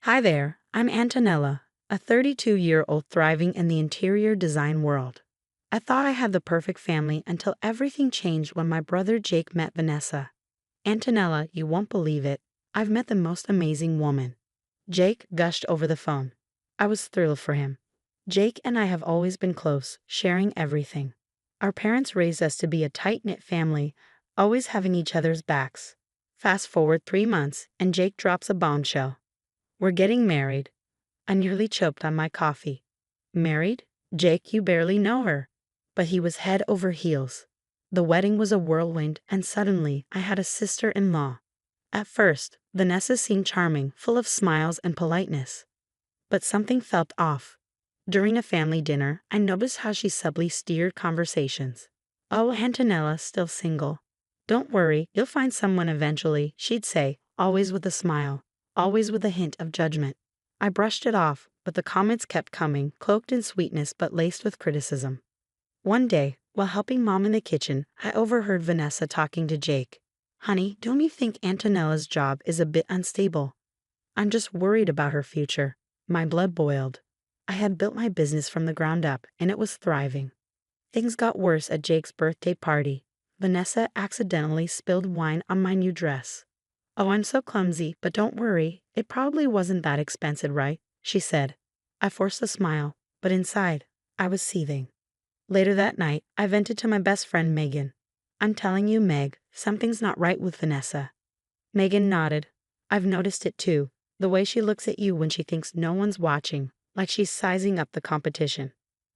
Hi there, I'm Antonella, a 32-year-old thriving in the interior design world. I thought I had the perfect family until everything changed when my brother Jake met Vanessa. Antonella, you won't believe it, I've met the most amazing woman. Jake gushed over the phone. I was thrilled for him. Jake and I have always been close, sharing everything. Our parents raised us to be a tight-knit family, always having each other's backs. Fast forward 3 months, and Jake drops a bombshell. We're getting married. I nearly choked on my coffee. Married? Jake, you barely know her. But he was head over heels. The wedding was a whirlwind, and suddenly I had a sister-in-law. At first, Vanessa seemed charming, full of smiles and politeness. But something felt off. During a family dinner, I noticed how she subtly steered conversations. Oh, Antonella's still single. Don't worry, you'll find someone eventually, she'd say, always with a smile, always with a hint of judgment. I brushed it off, but the comments kept coming, cloaked in sweetness but laced with criticism. One day, while helping Mom in the kitchen, I overheard Vanessa talking to Jake. Honey, don't you think Antonella's job is a bit unstable? I'm just worried about her future. My blood boiled. I had built my business from the ground up, and it was thriving. Things got worse at Jake's birthday party. Vanessa accidentally spilled wine on my new dress. Oh, I'm so clumsy, but don't worry. It probably wasn't that expensive, right? She said. I forced a smile, but inside, I was seething. Later that night, I vented to my best friend Megan. I'm telling you, Meg, something's not right with Vanessa. Megan nodded. I've noticed it too. The way she looks at you when she thinks no one's watching, like she's sizing up the competition.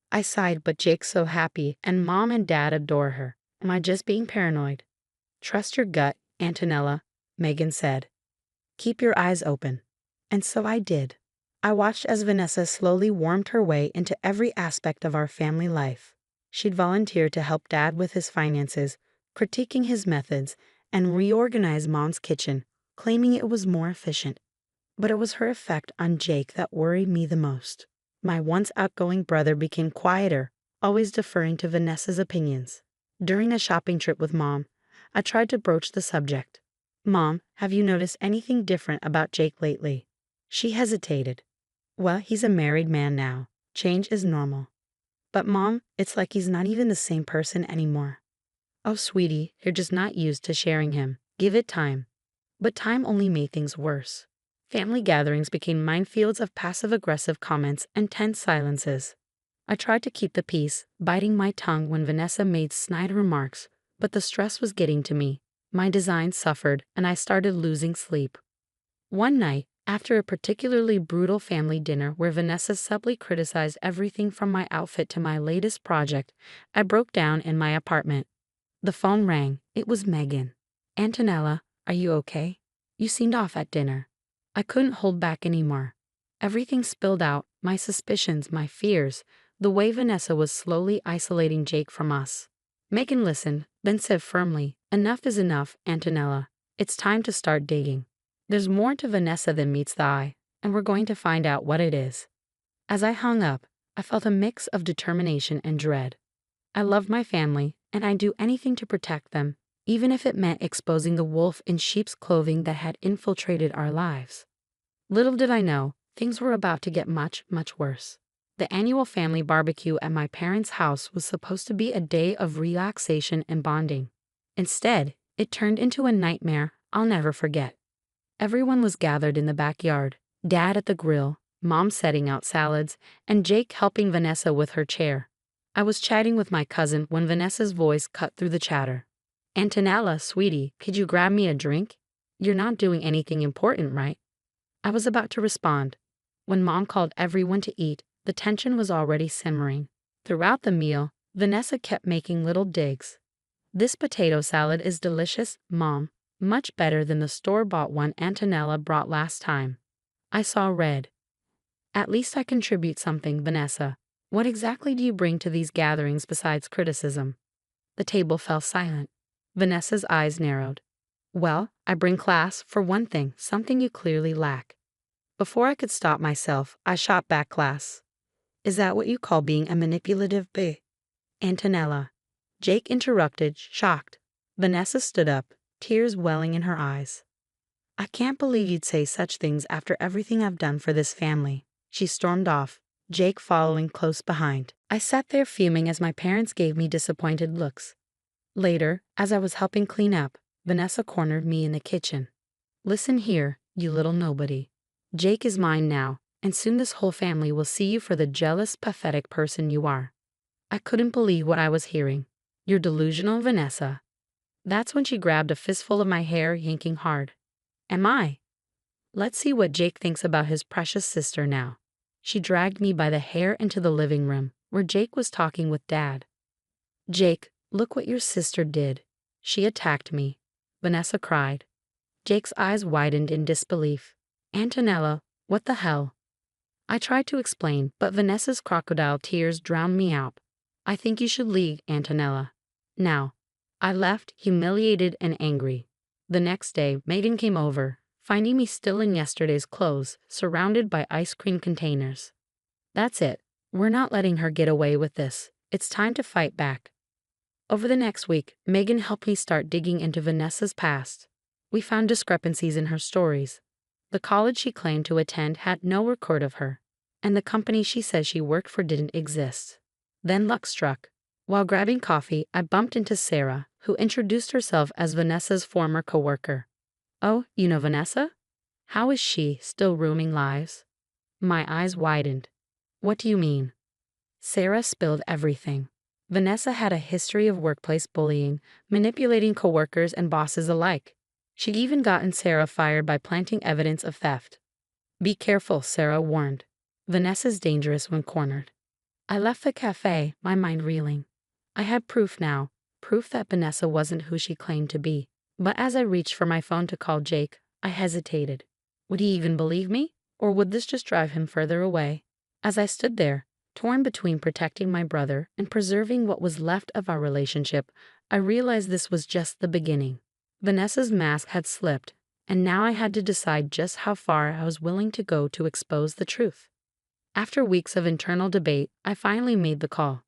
I sighed, but Jake's so happy, and Mom and Dad adore her. Am I just being paranoid? Trust your gut, Antonella, Megan said. Keep your eyes open. And so I did. I watched as Vanessa slowly warmed her way into every aspect of our family life. She'd volunteer to help Dad with his finances, critiquing his methods, and reorganize Mom's kitchen, claiming it was more efficient. But it was her effect on Jake that worried me the most. My once outgoing brother became quieter, always deferring to Vanessa's opinions. During a shopping trip with Mom, I tried to broach the subject. Mom, have you noticed anything different about Jake lately? She hesitated. Well, he's a married man now. Change is normal. But Mom, it's like he's not even the same person anymore. Oh, sweetie, you're just not used to sharing him. Give it time. But time only made things worse. Family gatherings became minefields of passive-aggressive comments and tense silences. I tried to keep the peace, biting my tongue when Vanessa made snide remarks, but the stress was getting to me. My design suffered, and I started losing sleep. One night, after a particularly brutal family dinner where Vanessa subtly criticized everything from my outfit to my latest project, I broke down in my apartment. The phone rang. It was Megan. Antonella, are you okay? You seemed off at dinner. I couldn't hold back anymore. Everything spilled out, my suspicions, my fears, the way Vanessa was slowly isolating Jake from us. Megan listened, then said firmly, Enough is enough, Antonella. It's time to start digging. There's more to Vanessa than meets the eye, and we're going to find out what it is. As I hung up, I felt a mix of determination and dread. I loved my family, and I'd do anything to protect them, even if it meant exposing the wolf in sheep's clothing that had infiltrated our lives. Little did I know, things were about to get much, much worse. The annual family barbecue at my parents' house was supposed to be a day of relaxation and bonding. Instead, it turned into a nightmare I'll never forget. Everyone was gathered in the backyard, Dad at the grill, Mom setting out salads, and Jake helping Vanessa with her chair. I was chatting with my cousin when Vanessa's voice cut through the chatter. Antonella, sweetie, could you grab me a drink? You're not doing anything important, right? I was about to respond. When Mom called everyone to eat, the tension was already simmering. Throughout the meal, Vanessa kept making little digs. This potato salad is delicious, Mom. Much better than the store-bought one Antonella brought last time. I saw red. At least I contribute something, Vanessa. What exactly do you bring to these gatherings besides criticism? The table fell silent. Vanessa's eyes narrowed. Well, I bring class, for one thing, something you clearly lack. Before I could stop myself, I shot back class. Is that what you call being a manipulative bitch? Antonella. Jake interrupted, shocked. Vanessa stood up, tears welling in her eyes. I can't believe you'd say such things after everything I've done for this family. She stormed off, Jake following close behind. I sat there fuming as my parents gave me disappointed looks. Later, as I was helping clean up, Vanessa cornered me in the kitchen. Listen here, you little nobody. Jake is mine now, and soon this whole family will see you for the jealous, pathetic person you are. I couldn't believe what I was hearing. You're delusional, Vanessa. That's when she grabbed a fistful of my hair, yanking hard. Am I? Let's see what Jake thinks about his precious sister now. She dragged me by the hair into the living room, where Jake was talking with Dad. Jake, look what your sister did. She attacked me. Vanessa cried. Jake's eyes widened in disbelief. Antonella, what the hell? I tried to explain, but Vanessa's crocodile tears drowned me out. I think you should leave, Antonella. Now. I left, humiliated and angry. The next day, Megan came over, finding me still in yesterday's clothes, surrounded by ice cream containers. That's it. We're not letting her get away with this. It's time to fight back. Over the next week, Megan helped me start digging into Vanessa's past. We found discrepancies in her stories. The college she claimed to attend had no record of her, and the company she says she worked for didn't exist. Then luck struck. While grabbing coffee, I bumped into Sarah, who introduced herself as Vanessa's former coworker. Oh, you know Vanessa? How is she, still ruining lives? My eyes widened. What do you mean? Sarah spilled everything. Vanessa had a history of workplace bullying, manipulating coworkers and bosses alike. She'd even gotten Sarah fired by planting evidence of theft. Be careful, Sarah warned. Vanessa's dangerous when cornered. I left the cafe, my mind reeling. I had proof now, proof that Vanessa wasn't who she claimed to be. But as I reached for my phone to call Jake, I hesitated. Would he even believe me? Or would this just drive him further away? As I stood there, torn between protecting my brother and preserving what was left of our relationship, I realized this was just the beginning. Vanessa's mask had slipped, and now I had to decide just how far I was willing to go to expose the truth. After weeks of internal debate, I finally made the call.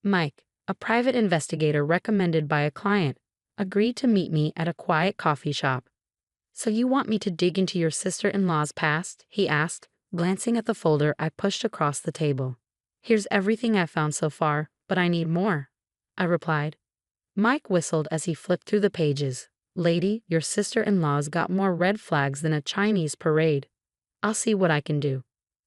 Mike, a private investigator recommended by a client, agreed to meet me at a quiet coffee shop. So you want me to dig into your sister-in-law's past? He asked, glancing at the folder I pushed across the table. Here's everything I've found so far, but I need more, I replied. Mike whistled as he flipped through the pages. Lady, your sister-in-law's got more red flags than a Chinese parade. I'll see what I can do.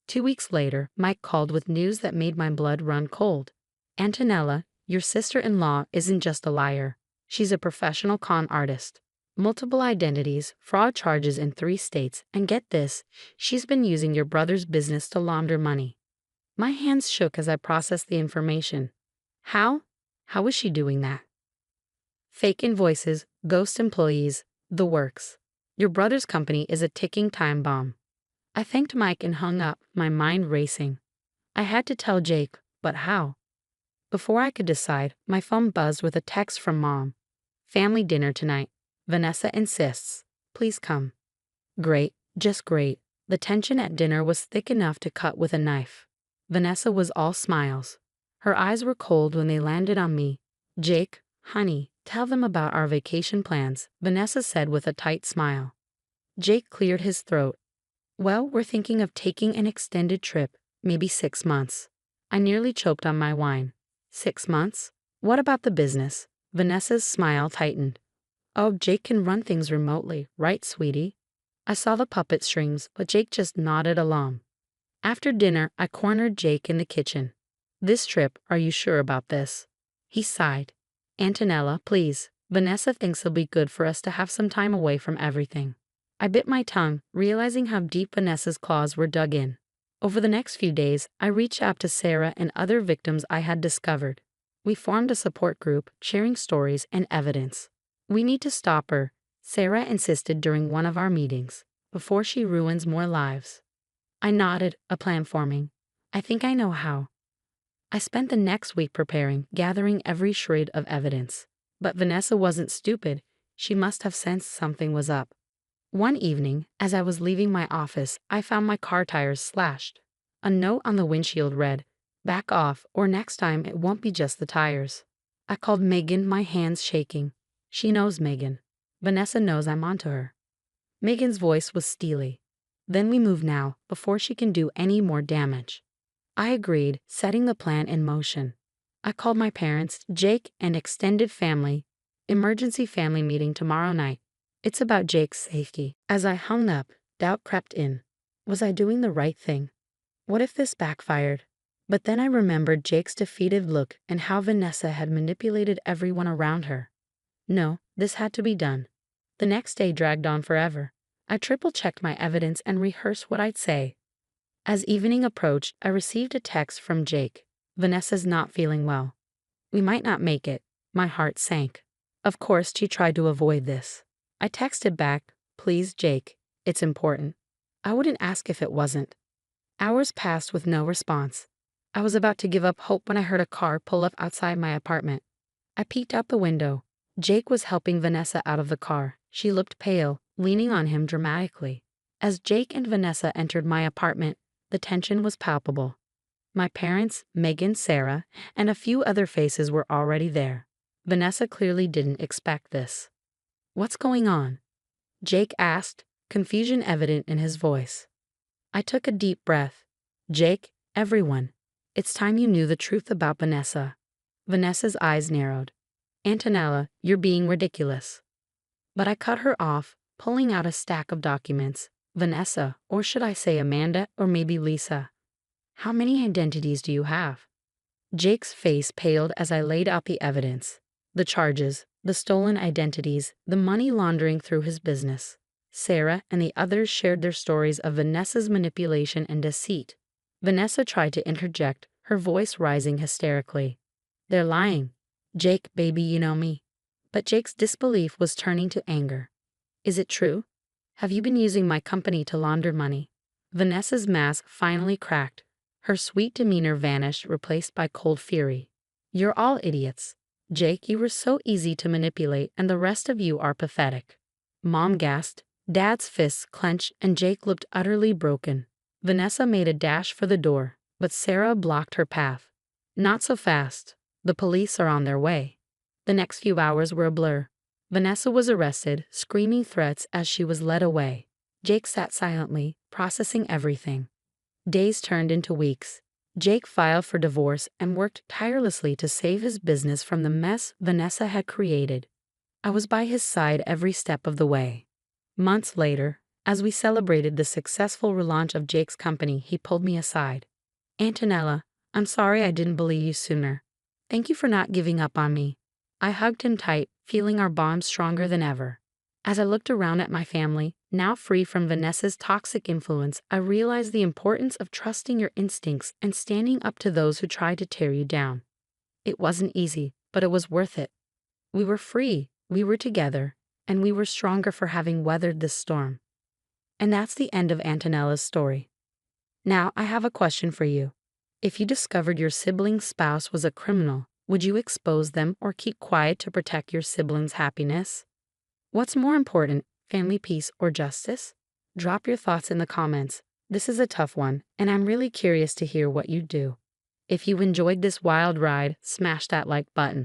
2 weeks later, Mike called with news that made my blood run cold. Antonella, your sister-in-law isn't just a liar. She's a professional con artist. Multiple identities, fraud charges in 3 states, and get this, she's been using your brother's business to launder money. My hands shook as I processed the information. How? How is she doing that? Fake invoices, ghost employees, the works. Your brother's company is a ticking time bomb. I thanked Mike and hung up, my mind racing. I had to tell Jake, but how? Before I could decide, my phone buzzed with a text from Mom. Family dinner tonight. Vanessa insists. Please come. Great, just great. The tension at dinner was thick enough to cut with a knife. Vanessa was all smiles. Her eyes were cold when they landed on me. Jake, honey, tell them about our vacation plans, Vanessa said with a tight smile. Jake cleared his throat. Well, we're thinking of taking an extended trip, maybe 6 months. I nearly choked on my wine. 6 months? What about the business? Vanessa's smile tightened. Oh, Jake can run things remotely, right, sweetie? I saw the puppet strings, but Jake just nodded along. After dinner, I cornered Jake in the kitchen. This trip, are you sure about this? He sighed. Antonella, please. Vanessa thinks it'll be good for us to have some time away from everything. I bit my tongue, realizing how deep Vanessa's claws were dug in. Over the next few days, I reached out to Sarah and other victims I had discovered. We formed a support group, sharing stories and evidence. We need to stop her, Sarah insisted during one of our meetings, before she ruins more lives. I nodded, a plan forming. I think I know how. I spent the next week preparing, gathering every shred of evidence. But Vanessa wasn't stupid. She must have sensed something was up. One evening, as I was leaving my office, I found my car tires slashed. A note on the windshield read, "Back off, or next time it won't be just the tires." I called Megan, my hands shaking. She knows Megan. Vanessa knows I'm onto her. Megan's voice was steely. Then we move now, before she can do any more damage. I agreed, setting the plan in motion. I called my parents, Jake, and extended family. Emergency family meeting tomorrow night. It's about Jake's safety. As I hung up, doubt crept in. Was I doing the right thing? What if this backfired? But then I remembered Jake's defeated look and how Vanessa had manipulated everyone around her. No, this had to be done. The next day dragged on forever. I triple-checked my evidence and rehearsed what I'd say. As evening approached, I received a text from Jake. Vanessa's not feeling well. We might not make it. My heart sank. Of course, she tried to avoid this. I texted back, please, Jake, it's important. I wouldn't ask if it wasn't. Hours passed with no response. I was about to give up hope when I heard a car pull up outside my apartment. I peeked out the window. Jake was helping Vanessa out of the car. She looked pale, leaning on him dramatically. As Jake and Vanessa entered my apartment, the tension was palpable. My parents, Megan, Sarah, and a few other faces were already there. Vanessa clearly didn't expect this. What's going on? Jake asked, confusion evident in his voice. I took a deep breath. Jake, everyone, it's time you knew the truth about Vanessa. Vanessa's eyes narrowed. Antonella, you're being ridiculous. But I cut her off, pulling out a stack of documents. Vanessa, or should I say Amanda, or maybe Lisa? How many identities do you have? Jake's face paled as I laid out the evidence. The charges, the stolen identities, the money laundering through his business. Sarah and the others shared their stories of Vanessa's manipulation and deceit. Vanessa tried to interject, her voice rising hysterically. They're lying. Jake, baby, you know me. But Jake's disbelief was turning to anger. Is it true? Have you been using my company to launder money? Vanessa's mask finally cracked. Her sweet demeanor vanished, replaced by cold fury. You're all idiots. Jake, you were so easy to manipulate, and the rest of you are pathetic. Mom gasped. Dad's fists clenched, and Jake looked utterly broken. Vanessa made a dash for the door, but Sarah blocked her path. Not so fast. The police are on their way. The next few hours were a blur. Vanessa was arrested, screaming threats as she was led away. Jake sat silently, processing everything. Days turned into weeks. Jake filed for divorce and worked tirelessly to save his business from the mess Vanessa had created. I was by his side every step of the way. Months later, as we celebrated the successful relaunch of Jake's company, he pulled me aside. Antonella, I'm sorry I didn't believe you sooner. Thank you for not giving up on me. I hugged him tight, feeling our bond stronger than ever. As I looked around at my family, now free from Vanessa's toxic influence, I realized the importance of trusting your instincts and standing up to those who tried to tear you down. It wasn't easy, but it was worth it. We were free, we were together, and we were stronger for having weathered this storm. And that's the end of Antonella's story. Now, I have a question for you. If you discovered your sibling's spouse was a criminal, would you expose them or keep quiet to protect your sibling's happiness? What's more important, family peace or justice? Drop your thoughts in the comments. This is a tough one, and I'm really curious to hear what you do. If you enjoyed this wild ride, smash that like button.